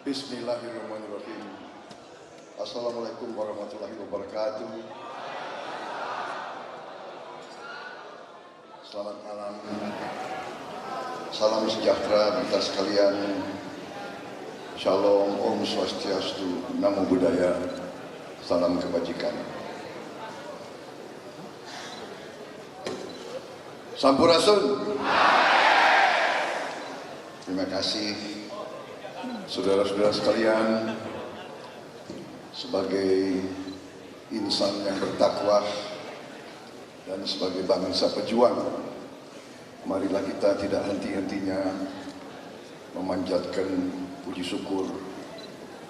Bismillahirrahmanirrahim. Assalamualaikum warahmatullahi wabarakatuh. Selamat malam. Salam sejahtera kita sekalian. Shalom, Om Swastiastu, Namo Buddhaya, salam kebajikan. Sampurasun. Terima kasih saudara-saudara sekalian, sebagai insan yang bertakwa dan sebagai bangsa pejuang, marilah kita tidak henti-hentinya memanjatkan puji syukur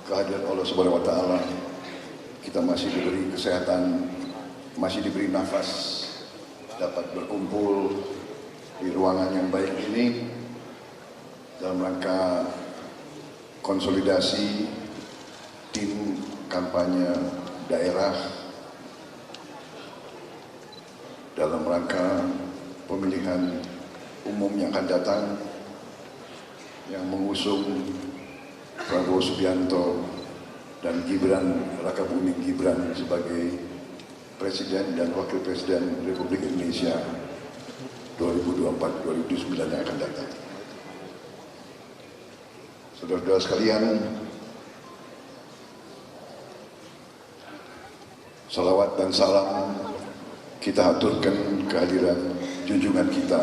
kehadiran Allah Subhanahu wa taala. Kita masih diberi kesehatan, masih diberi nafas, dapat berkumpul di ruangan yang baik ini dalam rangka konsolidasi tim kampanye daerah dalam rangka pemilihan umum yang akan datang yang mengusung Prabowo Subianto dan Gibran Rakabuming Gibran sebagai Presiden dan Wakil Presiden Republik Indonesia 2024-2029 yang akan datang. Saudara-saudara sekalian, salawat dan salam kita aturkan kehadiran junjungan kita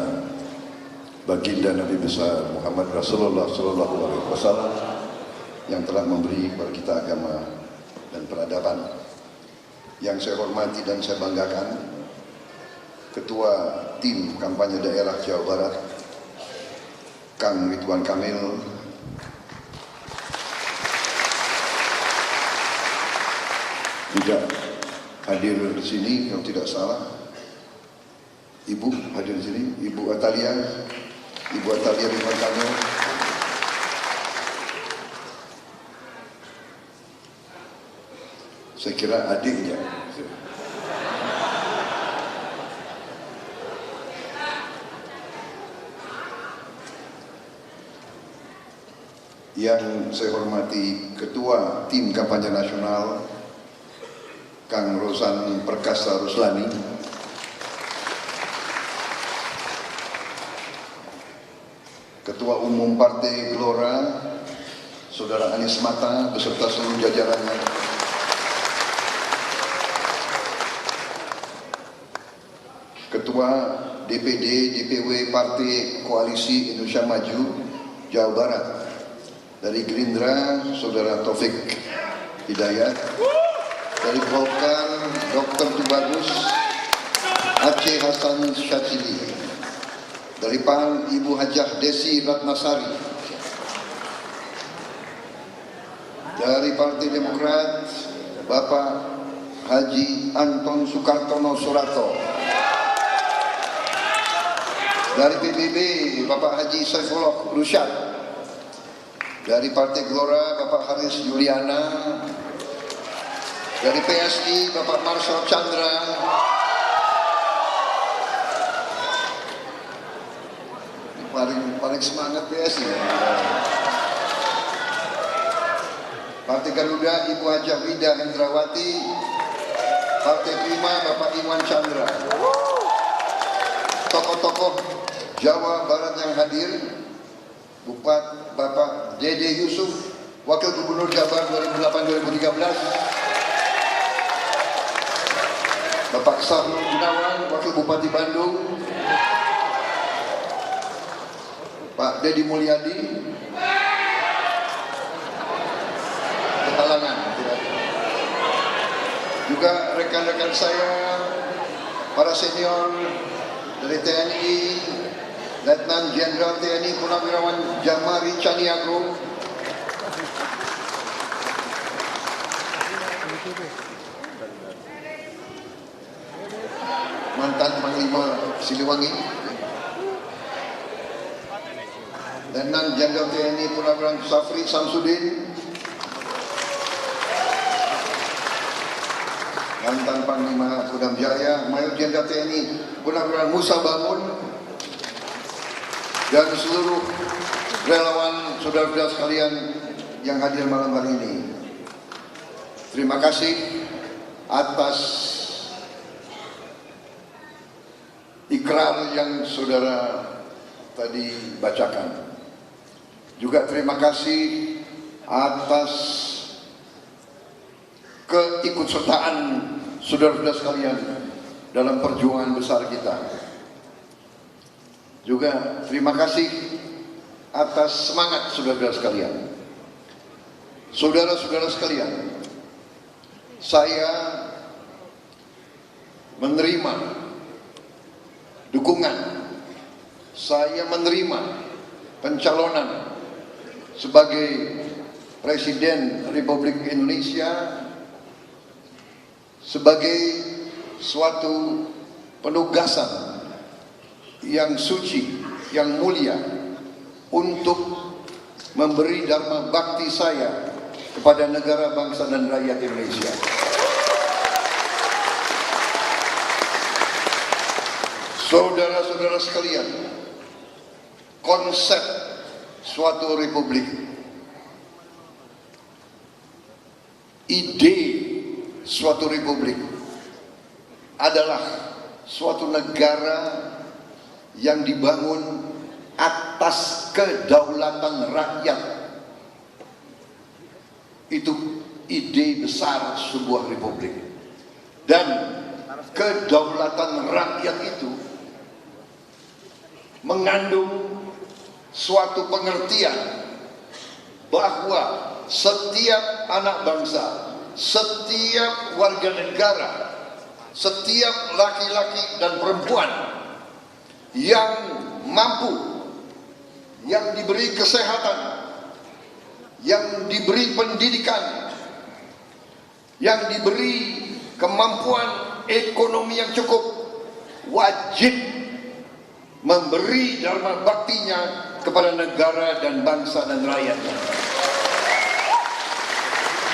Baginda Nabi besar Muhammad Rasulullah SAW yang telah memberi kepada kita agama dan peradaban. Yang saya hormati dan saya banggakan Ketua Tim Kampanye Daerah Jawa Barat Kang Ridwan Kamil, juga hadir di sini kalau tidak salah. Ibu hadir di sini, Ibu Atalia Ridwan Kamil. Saya kira adiknya. Yang saya hormati Ketua Tim Kampanye Nasional Kang Rosan Perkasa Ruslani, Ketua Umum Partai Gelora Saudara Anies Mata beserta seluruh jajarannya, Ketua DPD DPW Partai Koalisi Indonesia Maju Jawa Barat dari Gerindra Saudara Taufik Hidayat, dari Golkar Dr. Tubagus Aceh Hasan Syadzili, dari PAN Ibu Hajah Desi Ratnasari, dari Partai Demokrat Bapak Haji Anton Sukartono Surato, dari PBB Bapak Haji Saifullah Rusyad, dari Partai Gelora Bapak Haris Juliana, dari PSI Bapak Marshal Chandra, paling semangat PSI. Partai Garuda Ibu Hajah Wida Hendrawati, Partai Prima Bapak Iwan Chandra, tokoh-tokoh Jawa Barat yang hadir, Bupati Bapak Dede Yusuf, Wakil Gubernur Jabar 2008-2013, Bapak Sahrul Gunawan, Wakil Bupati Bandung, Pak Deddy Mulyadi, Pehalangan, juga rekan-rekan saya, para senior dari TNI, Letnan Jenderal TNI Purnawirawan Jamari Caniago, mantan Panglima Siliwangi, Letnan Jenderal TNI Purnawirawan Safri Samsudin, mantan Panglima Kodam Jaya Mayor Jenderal TNI Purnawirawan Musa Bangun, dan seluruh relawan saudara-saudara sekalian yang hadir malam hari ini. Terima kasih atas ikrar yang saudara tadi bacakan. Juga terima kasih atas keikutsertaan saudara-saudara sekalian dalam perjuangan besar kita. Juga terima kasih atas semangat saudara-saudara sekalian. Saudara-saudara sekalian, saya menerima dukungan, saya menerima pencalonan sebagai Presiden Republik Indonesia sebagai suatu penugasan yang suci, yang mulia untuk memberi dharma bakti saya kepada negara, bangsa dan rakyat Indonesia. Saudara-saudara sekalian, konsep suatu republik, ide suatu republik adalah suatu negara yang dibangun atas kedaulatan rakyat. Itu ide besar sebuah republik. Dan kedaulatan rakyat itu mengandung suatu pengertian bahwa setiap anak bangsa, setiap warga negara, setiap laki-laki dan perempuan yang mampu, yang diberi kesehatan, yang diberi pendidikan, yang diberi kemampuan ekonomi yang cukup, wajib memberi dharma baktinya kepada negara dan bangsa dan rakyatnya.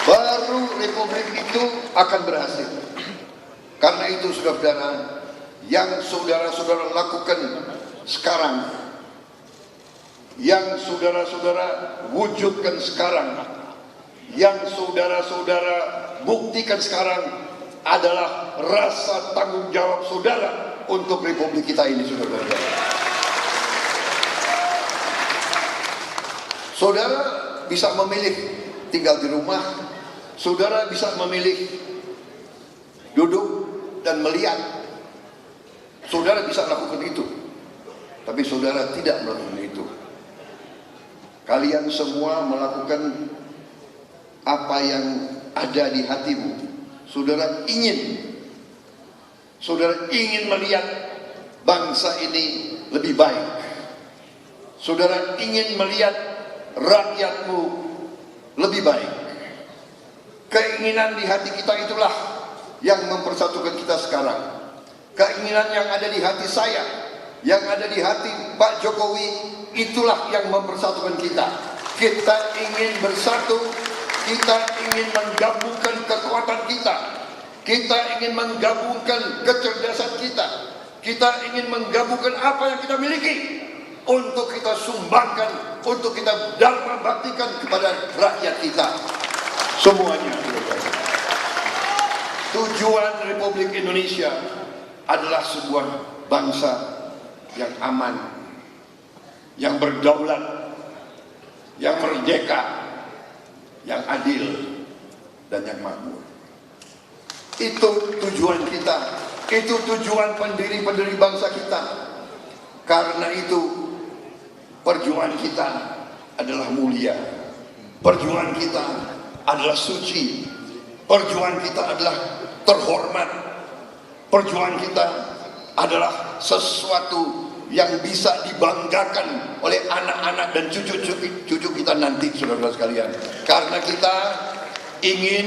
Baru republik itu akan berhasil. Karena itu saudara-saudara, yang saudara-saudara lakukan sekarang, yang saudara-saudara wujudkan sekarang, yang saudara-saudara buktikan sekarang adalah rasa tanggung jawab saudara untuk republik kita ini, saudara-saudara. Saudara bisa memilih tinggal di rumah, saudara bisa memilih duduk dan melihat, saudara bisa lakukan itu. Tapi saudara tidak melakukan itu. Kalian semua melakukan apa yang ada di hatimu. Saudara ingin melihat bangsa ini lebih baik. Saudara ingin melihat rakyatmu lebih baik. Keinginan di hati kita itulah yang mempersatukan kita sekarang. Keinginan yang ada di hati saya, yang ada di hati Pak Jokowi, itulah yang mempersatukan kita. Kita ingin bersatu, kita ingin menggabungkan kekuatan kita, kita ingin menggabungkan kecerdasan kita, kita ingin menggabungkan apa yang kita miliki untuk kita sumbangkan, untuk kita dharma baktikan kepada rakyat kita semuanya. Tujuan Republik Indonesia adalah sebuah bangsa yang aman, yang berdaulat, yang merdeka, yang adil, dan yang makmur. Itu tujuan kita, itu tujuan pendiri-pendiri bangsa kita. Karena itu perjuangan kita adalah mulia, perjuangan kita adalah suci, perjuangan kita adalah terhormat, perjuangan kita adalah sesuatu yang bisa dibanggakan oleh anak-anak dan cucu-cucu kita nanti, saudara-saudara sekalian. Karena kita ingin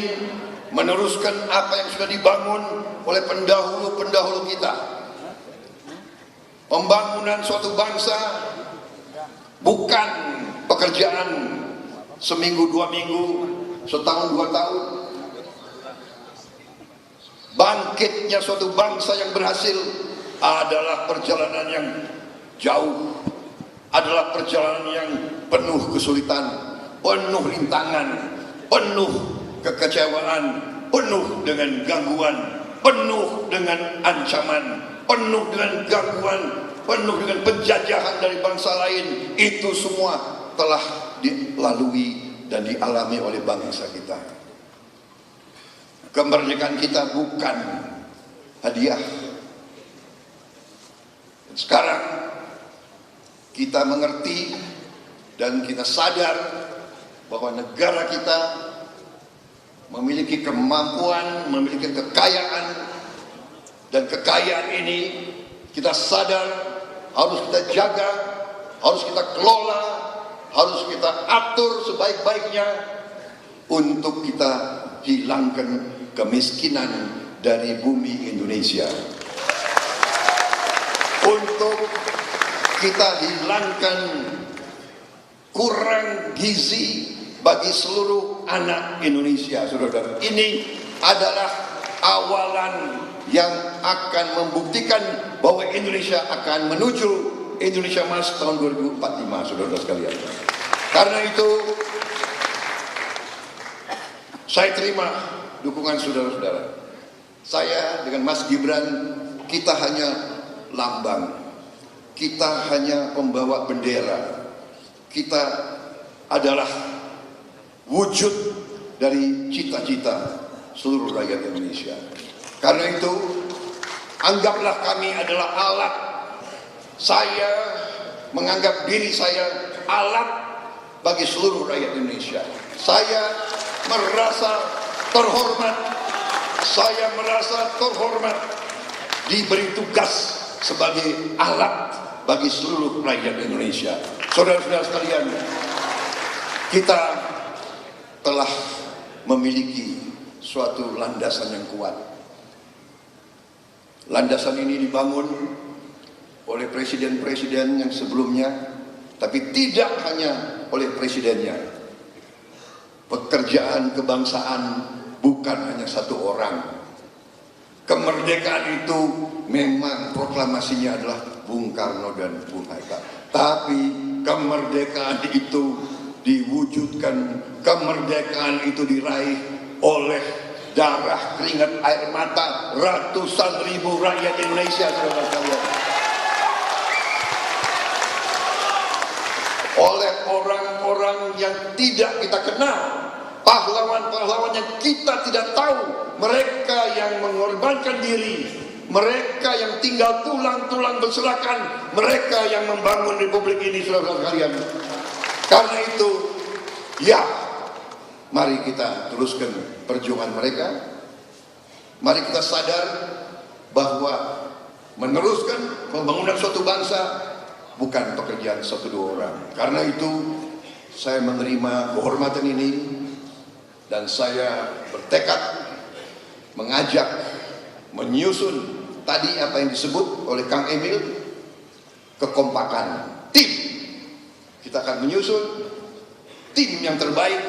meneruskan apa yang sudah dibangun oleh pendahulu-pendahulu kita. Pembangunan suatu bangsa bukan pekerjaan seminggu, 2 minggu, setahun, 2 tahun. Bangkitnya suatu bangsa yang berhasil adalah perjalanan yang jauh, adalah perjalanan yang penuh kesulitan, penuh rintangan, penuh kekecewaan, penuh dengan gangguan, penuh dengan ancaman, penuh dengan gangguan, penuh dengan penjajahan dari bangsa lain. Itu semua telah dilalui dan dialami oleh bangsa kita. Kemerdekaan kita bukan hadiah. Sekarang kita mengerti dan kita sadar bahwa negara kita memiliki kemampuan, memiliki kekayaan, dan kekayaan ini kita sadar harus kita jaga, harus kita kelola, harus kita atur sebaik-baiknya untuk kita hilangkan kemiskinan dari bumi Indonesia, untuk kita hilangkan kurang gizi bagi seluruh anak Indonesia. Saudara-saudara, ini adalah awalan yang akan membuktikan bahwa Indonesia akan menuju Indonesia Emas tahun 2045, saudara-saudara sekalian. Karena itu saya terima dukungan saudara-saudara. Saya dengan Mas Gibran, kita hanya lambang, kita hanya pembawa bendera, kita adalah wujud dari cita-cita seluruh rakyat Indonesia. Karena itu anggaplah kami adalah alat. Saya menganggap diri saya alat bagi seluruh rakyat Indonesia. Saya merasa terhormat, saya merasa terhormat diberi tugas sebagai alat bagi seluruh rakyat Indonesia. Saudara-saudara sekalian, kita telah memiliki suatu landasan yang kuat. Landasan ini dibangun oleh presiden-presiden yang sebelumnya, tapi tidak hanya oleh presidennya. Pekerjaan kebangsaan bukan hanya satu orang. Kemerdekaan itu memang proklamasinya adalah Bung Karno dan Bung Hatta. Tapi kemerdekaan itu diwujudkan, kemerdekaan itu diraih oleh darah, keringat, air mata ratusan ribu rakyat Indonesia, saudara-saudara. Oleh orang-orang yang tidak kita kenal, pahlawan-pahlawan yang kita tidak tahu, mereka yang mengorbankan diri, mereka yang tinggal tulang-tulang berserakan, mereka yang membangun republik ini, saudara-saudara sekalian. Karena itu, ya, mari kita teruskan perjuangan mereka. Mari kita sadar bahwa meneruskan pembangunan suatu bangsa bukan pekerjaan satu dua orang. Karena itu saya menerima kehormatan ini dan saya bertekad mengajak, menyusun tadi apa yang disebut oleh Kang Emil, kekompakan tim. Kita akan menyusun tim yang terbaik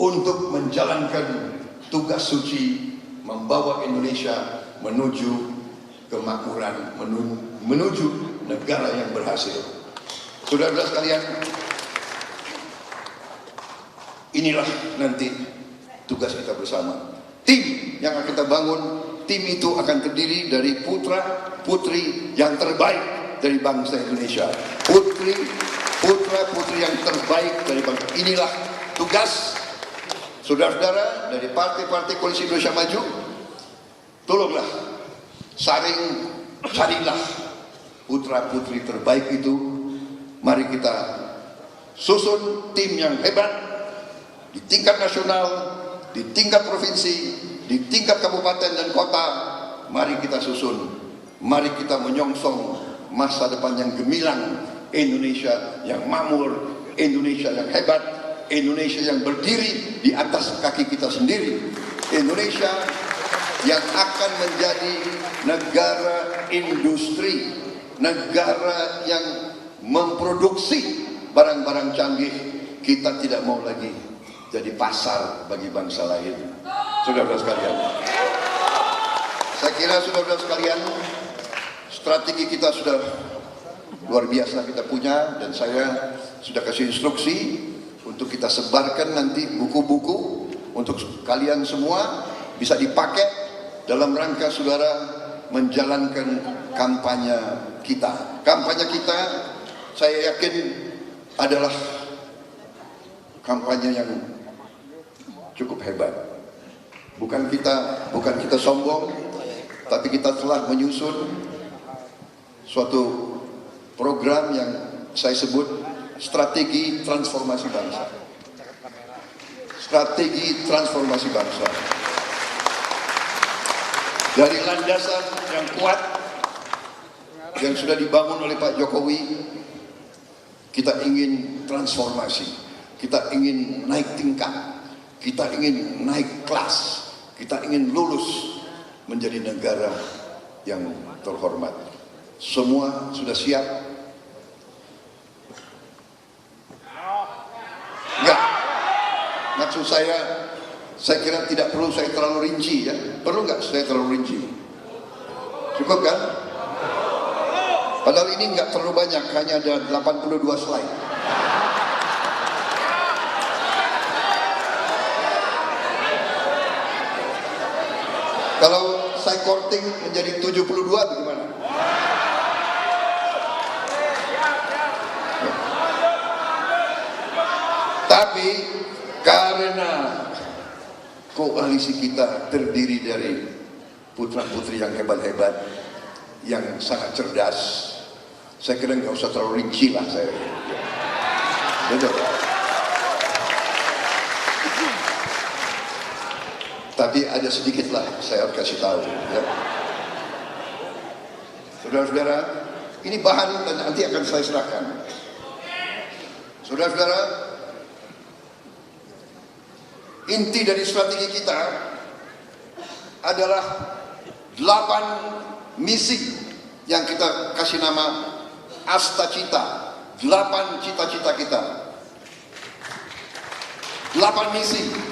untuk menjalankan tugas suci membawa Indonesia menuju kemakmuran, menuju negara yang berhasil. Saudara-saudara sekalian, inilah nanti tugas kita bersama. Tim yang akan kita bangun, tim itu akan terdiri dari putra-putri yang terbaik dari bangsa Indonesia. Putra-putri yang terbaik dari bangsa. Inilah tugas saudara-saudara dari partai-partai Koalisi Indonesia Maju. Tolonglah carilah putra-putri terbaik itu. Mari kita susun tim yang hebat di tingkat nasional, di tingkat provinsi, di tingkat kabupaten dan kota. Mari kita susun, mari kita menyongsong masa depan yang gemilang, Indonesia yang makmur, Indonesia yang hebat, Indonesia yang berdiri di atas kaki kita sendiri, Indonesia yang akan menjadi negara industri, negara yang memproduksi barang-barang canggih. Kita tidak mau lagi jadi pasar bagi bangsa lain. Saudara-saudara sekalian, saya kira saudara-saudara sekalian, strategi kita sudah luar biasa kita punya, dan saya sudah kasih instruksi untuk untuk kita sebarkan nanti buku-buku untuk kalian semua bisa dipakai dalam rangka saudara menjalankan kampanye kita. Kampanye kita saya yakin adalah kampanye yang cukup hebat. Bukan kita sombong, tapi kita telah menyusun suatu program yang saya sebut strategi transformasi bangsa. Strategi transformasi bangsa. Dari landasan yang kuat yang sudah dibangun oleh Pak Jokowi, kita ingin transformasi, kita ingin naik tingkat, kita ingin naik kelas, kita ingin lulus menjadi negara yang terhormat. Semua sudah siap? Enggak. Maksud saya kira tidak perlu saya terlalu rinci ya. Perlu nggak saya terlalu rinci? Cukup kan? Padahal ini nggak terlalu banyak, hanya ada 82 slide. Kalau saya korting menjadi 72 bagaimana? Tapi karena koalisi kita terdiri dari putra-putri yang hebat-hebat, yang sangat cerdas, saya kira nggak usah terlalu rinci lah saya. Betul. Tapi ada sedikit lah saya harus kasih tahu ya. Saudara-saudara, ini bahan dan nanti akan saya serahkan. Saudara-saudara, inti dari strategi kita adalah 8 misi yang kita kasih nama Asta Cita. 8 cita-cita kita. 8 misi.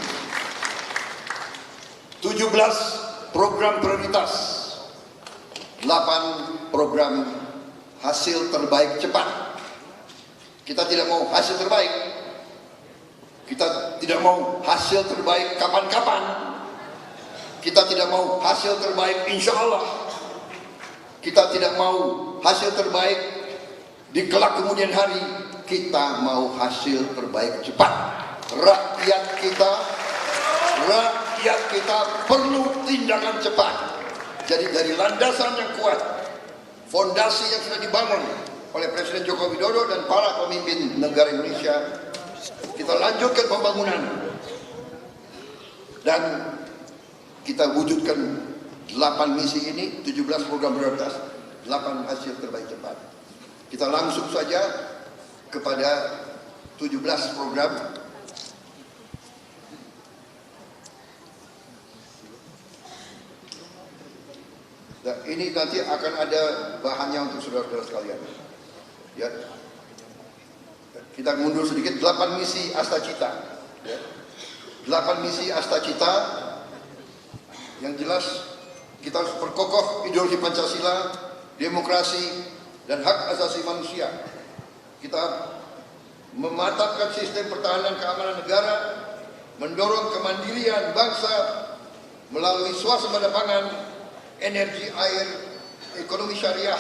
17 program prioritas, 8 program hasil terbaik cepat. Kita tidak mau hasil terbaik, kita tidak mau hasil terbaik kapan-kapan, kita tidak mau hasil terbaik insya Allah, kita tidak mau hasil terbaik di kelak kemudian hari, kita mau hasil terbaik cepat. Rakyat kita perlu tindakan cepat. Jadi dari landasan yang kuat, fondasi yang sudah dibangun oleh Presiden Joko Widodo dan para pemimpin negara Indonesia, kita lanjutkan pembangunan dan kita wujudkan 8 misi ini, 17 program prioritas, 8 hasil terbaik cepat. Kita langsung saja kepada 17 program. Dan ini nanti akan ada bahannya untuk saudara-saudara sekalian. Ya. Kita mundur sedikit, 8 misi Asta Cita. Ya. 8 misi Asta Cita yang jelas kita harus perkokoh ideologi Pancasila, demokrasi, dan hak asasi manusia. Kita memantapkan sistem pertahanan keamanan negara, mendorong kemandirian bangsa melalui swasembada pangan, energi air, ekonomi syariah,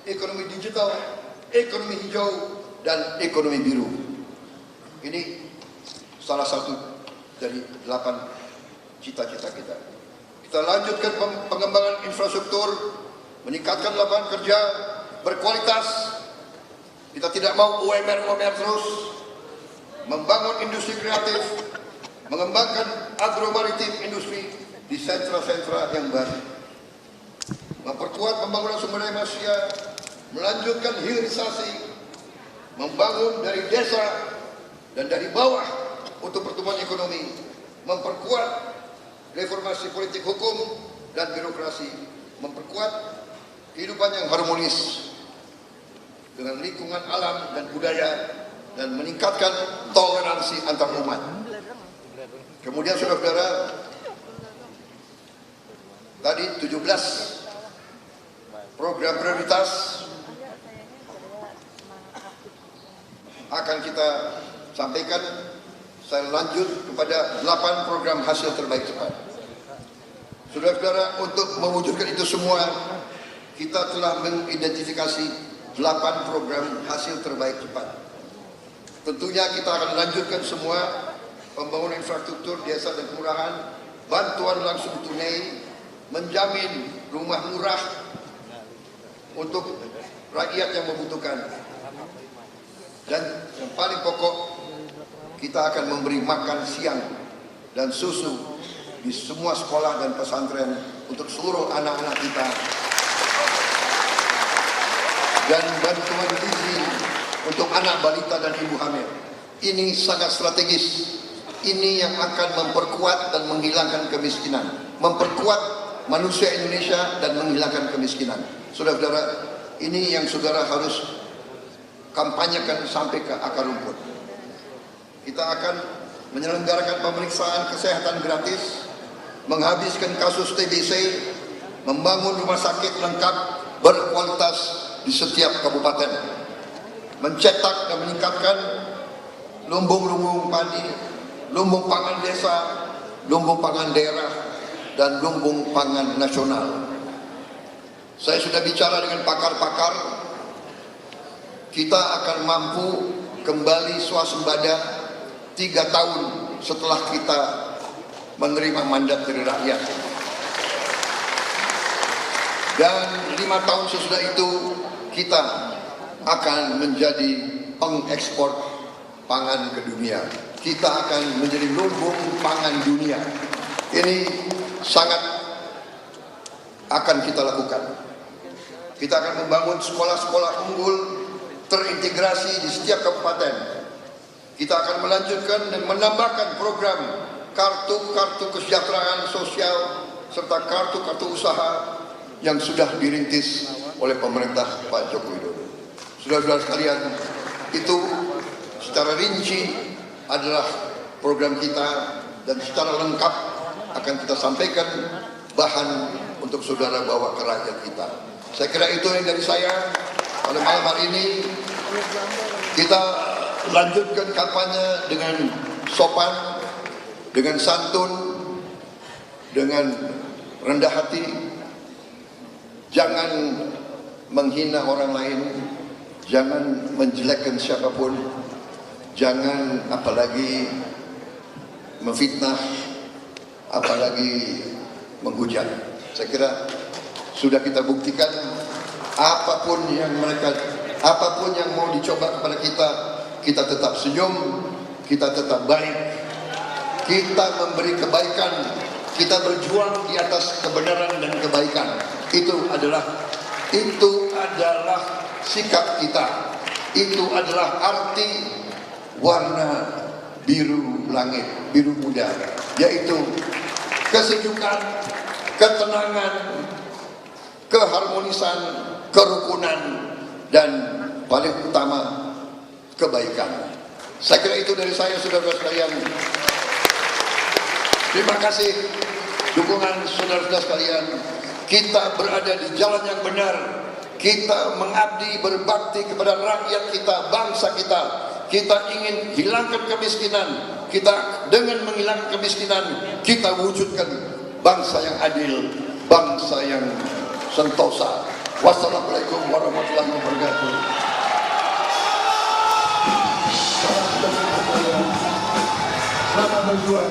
ekonomi digital, ekonomi hijau, dan ekonomi biru. Ini salah satu dari 8 cita-cita kita. Kita lanjutkan pengembangan infrastruktur, meningkatkan lapangan kerja berkualitas. Kita tidak mau UMR terus, membangun industri kreatif, mengembangkan agromaritim industri di sentra-sentra yang baru. Memperkuat pembangunan sumber daya manusia, melanjutkan hilirisasi, membangun dari desa dan dari bawah untuk pertumbuhan ekonomi, memperkuat reformasi politik hukum dan birokrasi, memperkuat kehidupan yang harmonis dengan lingkungan alam dan budaya, dan meningkatkan toleransi antar umat. Kemudian saudara-saudara, tadi 17 program prioritas akan kita sampaikan saya lanjut kepada 8 program hasil terbaik cepat. Saudara-saudara, untuk mewujudkan itu semua, kita telah mengidentifikasi 8 program hasil terbaik cepat. Tentunya kita akan lanjutkan semua pembangunan infrastruktur desa dan kelurahan, bantuan langsung tunai, menjamin rumah murah untuk rakyat yang membutuhkan. Dan yang paling pokok, kita akan memberi makan siang dan susu di semua sekolah dan pesantren untuk seluruh anak-anak kita. Dan bantuan gizi untuk anak balita dan ibu hamil. Ini sangat strategis. Ini yang akan memperkuat dan menghilangkan kemiskinan. Memperkuat manusia Indonesia dan menghilangkan kemiskinan. Saudara-saudara, ini yang saudara harus kampanyekan sampai ke akar rumput. Kita akan menyelenggarakan pemeriksaan kesehatan gratis, menghabiskan kasus TBC, membangun rumah sakit lengkap berkualitas di setiap kabupaten, mencetak dan meningkatkan lumbung-lumbung padi, lumbung pangan desa, lumbung pangan daerah, dan lumbung pangan nasional. Saya sudah bicara dengan pakar-pakar, kita akan mampu kembali swasembada 3 tahun setelah kita menerima mandat dari rakyat. Dan 5 tahun sesudah itu kita akan menjadi pengekspor pangan ke dunia. Kita akan menjadi lumbung pangan dunia. Ini sangat akan kita lakukan. Kita akan membangun sekolah-sekolah unggul terintegrasi di setiap kabupaten. Kita akan melanjutkan dan menambahkan program kartu-kartu kesejahteraan sosial serta kartu-kartu usaha yang sudah dirintis oleh pemerintah Pak Joko Widodo. Saudara-saudara sekalian, itu secara rinci adalah program kita dan secara lengkap akan kita sampaikan bahan untuk saudara bawa ke rakyat kita. Saya kira itu yang dari saya pada malam hari ini. Kita lanjutkan kampanye dengan sopan, dengan santun, dengan rendah hati. Jangan menghina orang lain, jangan menjelekkan siapapun, jangan apalagi memfitnah, apalagi menghujat. Saya kira sudah kita buktikan apapun yang mau dicoba kepada kita, kita tetap senyum, kita tetap baik, kita memberi kebaikan, kita berjuang di atas kebenaran dan kebaikan. Itu adalah sikap kita. Itu adalah arti warna biru langit, biru muda, yaitu kesejukan, ketenangan, keharmonisan, kerukunan, dan paling utama kebaikan. Saya kira itu dari saya, saudara-saudara sekalian. Terima kasih dukungan saudara-saudara sekalian. Kita berada di jalan yang benar. Kita mengabdi, berbakti kepada rakyat kita, bangsa kita. Kita ingin hilangkan kemiskinan. Kita dengan menghilangkan kemiskinan, kita wujudkan bangsa yang adil, bangsa yang sentosa. Wassalamualaikum warahmatullahi wabarakatuh. Selamat berjuang.